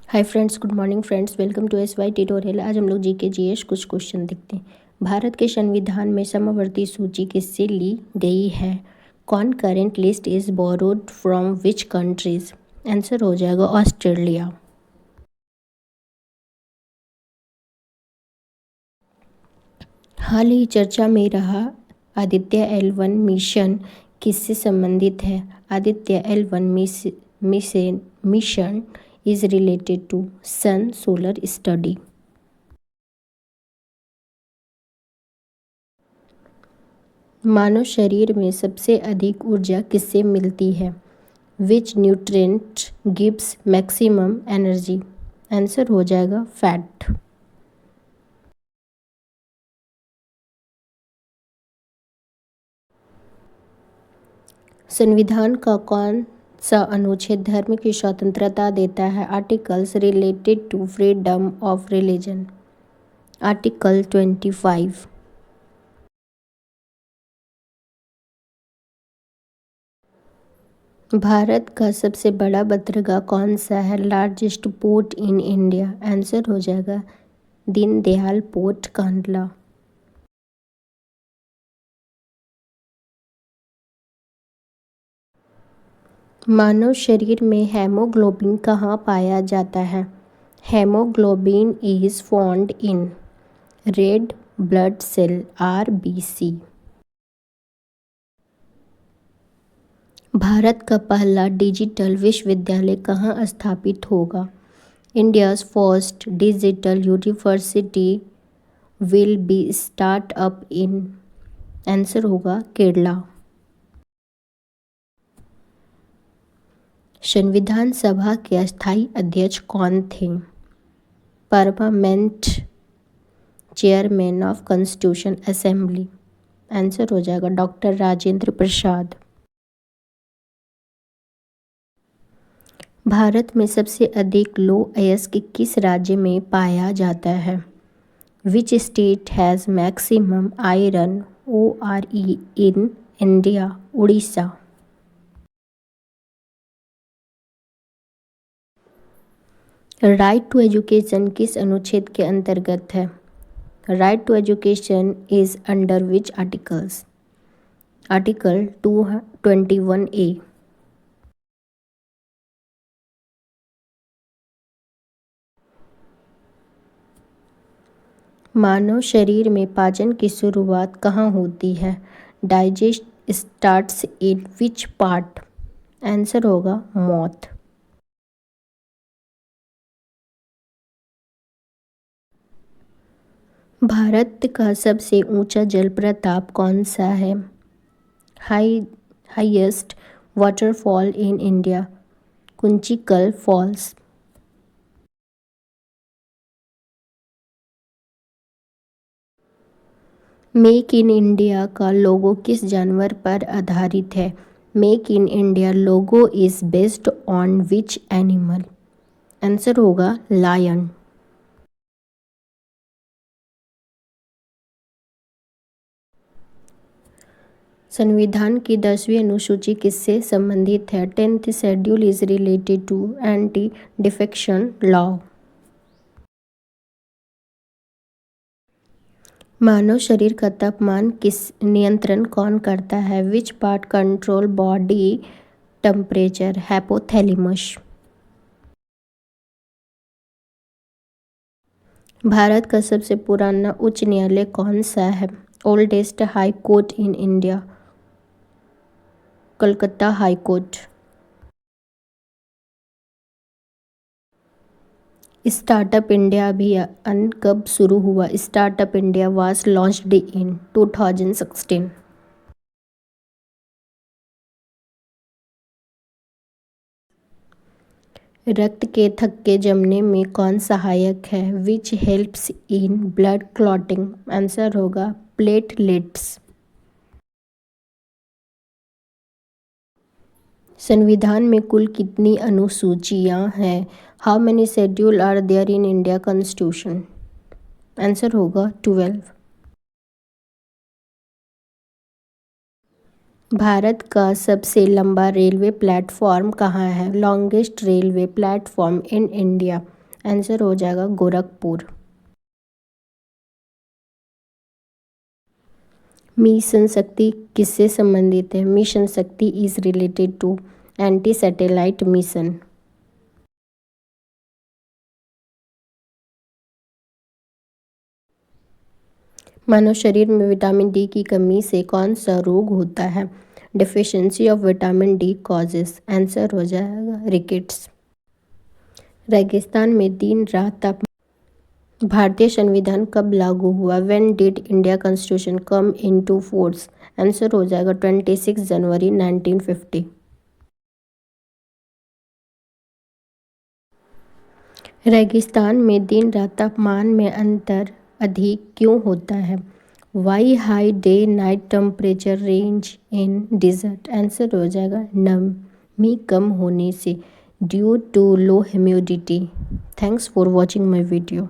Hi friends, good morning friends, welcome to S Y tutorial. आज हम लोग जी के जी एस कुछ क्वेश्चन देखते हैं। भारत के संविधान में समवर्ती सूची किससे ली गई है? कौन current list is borrowed from which countries? Answer हो जाएगा ऑस्ट्रेलिया। हाल ही चर्चा में रहा आदित्य L1 मिशन किससे संबंधित है? Aditya L1 mission is related to sun solar study. मानव शरीर में सबसे अधिक ऊर्जा किससे मिलती है? Which nutrient gives maximum energy? Answer हो जाएगा फैट। संविधान का कौन सा अनुच्छेद धर्म की स्वतंत्रता देता है? Articles related to freedom of religion. Article 25। भारत का सबसे बड़ा बंदरगाह कौन सा है? Largest port in India. Answer हो जाएगा दीनदयाल पोर्ट कांडला। मानव शरीर में हेमोग्लोबिन कहाँ पाया जाता है? Haemoglobin is found in red blood cell RBC। भारत का पहला डिजिटल विश्वविद्यालय कहाँ स्थापित होगा? India's first digital university will be start up in. Answer होगा केरला। संविधान सभा के अस्थायी अध्यक्ष कौन थे? Permanent chairman of constitution assembly. Answer हो जाएगा डॉक्टर राजेंद्र प्रसाद। भारत में सबसे अधिक लो अयस्क किस राज्य में पाया जाता है? Which state has maximum iron ORE in India? Orissa. Right to education किस अनुच्छेद के अंतर्गत है? Right to education is under which articles? Article 221A। मानव शरीर में पाचन की शुरुआत कहाँ होती है? Digest starts in which part? Answer होगा माउथ। भारत का सबसे ऊंचा जलप्रपात कौन सा है? Highest waterfall in India, Kunchikal falls. Make in India का लोगो किस जानवर पर आधारित है? Make in India logo is based on which animal? Answer होगा लायन। संविधान की 10वीं अनुसूची किससे संबंधित है? 10th schedule is related to anti defection law. मानव शरीर का तापमान किस नियंत्रण कौन करता है? Which part control body temperature? Hypothalamus. भारत का सबसे पुराना उच्च न्यायालय कौन सा है? Oldest high court in India, Calcutta high court. Startup India अभियान कब शुरू हुआ? Startup India was launched in 2016। रक्त के थक्के जमने में कौन सहायक है? Which helps in blood clotting? Answer होगा प्लेटलेट्स। संविधान में कुल कितनी अनुसूचियां हैं? How many schedule are there in India constitution? Answer होगा 12। भारत का सबसे लंबा रेलवे प्लेटफॉर्म कहाँ है? लॉन्गेस्ट रेलवे प्लेटफॉर्म इन इंडिया, आंसर हो जाएगा गोरखपुर। मिशन शक्ति किससे संबंधित है? Mission Shakti is related to anti satellite mission. मानव शरीर में विटामिन डी की कमी से कौन सा रोग होता है? Deficiency of vitamin D causes. Answer हो जाएगा रिकेट्स। रेगिस्तान में दिन रात तापमान। भारतीय संविधान कब लागू हुआ? When did India constitution come into force? Answer हो जाएगा 26 जनवरी 1950। रेगिस्तान में दिन रात तापमान में अंतर अधिक क्यों होता है? Why high day night temperature range in desert? Answer हो जाएगा नमी कम होने से, due to low humidity. Thanks for watching my video.